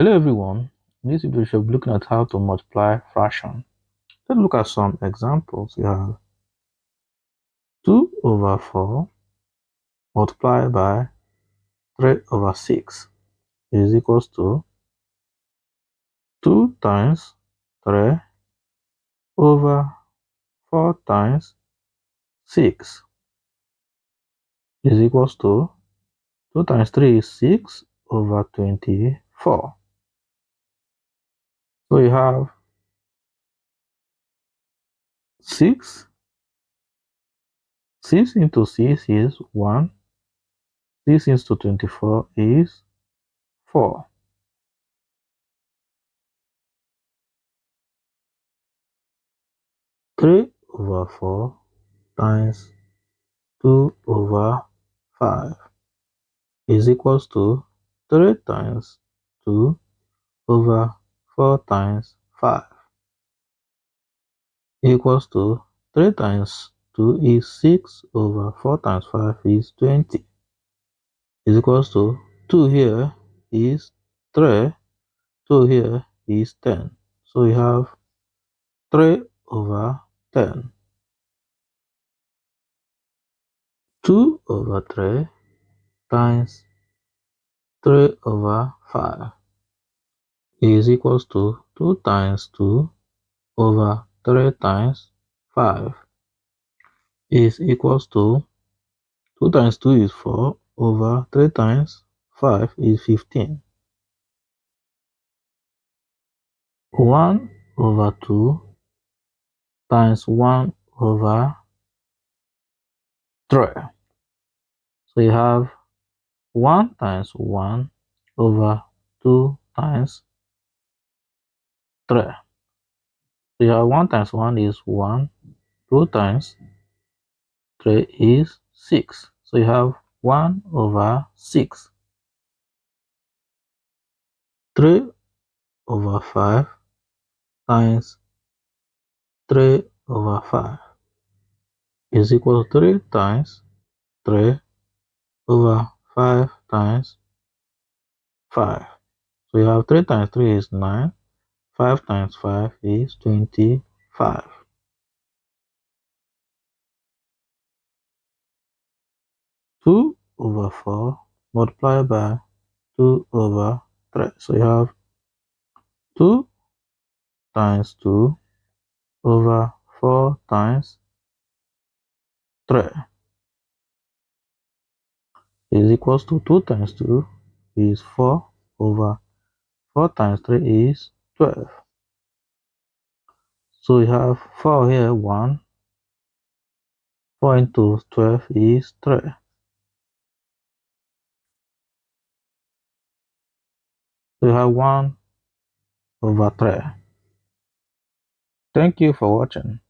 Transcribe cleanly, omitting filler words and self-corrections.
Hello everyone, in this video we'll be looking at how to multiply fraction. Let's look at some examples. We have 2 over 4 multiplied by 3 over 6 is equals to 2 times 3 over 4 times 6 is equals to 2 times 3 is 6 over 24. So you have 6 into 6 is 1, 6 into 24 is 4. 3 over 4 times 2 over 5 is equals to 3 times 2 over 4 times 5 equals to 3 times 2 is 6 over 4 times 5 is 20 is equals to 2 here is 3, 2 here is 10. So we have 3 over 10. 2 over 3 times 3 over 5 is equals to 2 times 2 over 3 times 5 is equals to 2 times 2 is 4 over 3 times 5 is 15. 1 over 2 times 1 over 3. So you have 1 times 1 over 2 times 3. So you have 1 times 1 is 1, 2 times 3 is 6. So you have 1 over 6. 3 over 5 times 3 over 5 is equal to 3 times 3 over 5 times 5. So you have 3 times 3 is 9, 5 times 5 is 25. 2 over 4 multiplied by 2 over 3. So you have 2 times 2 over 4 times 3 is equals to 2 times 2 is 4 over 4 times 3 is 12. So we have 4 here, 1. 4 into 12 is 3. So we have 1 over 3. Thank you for watching.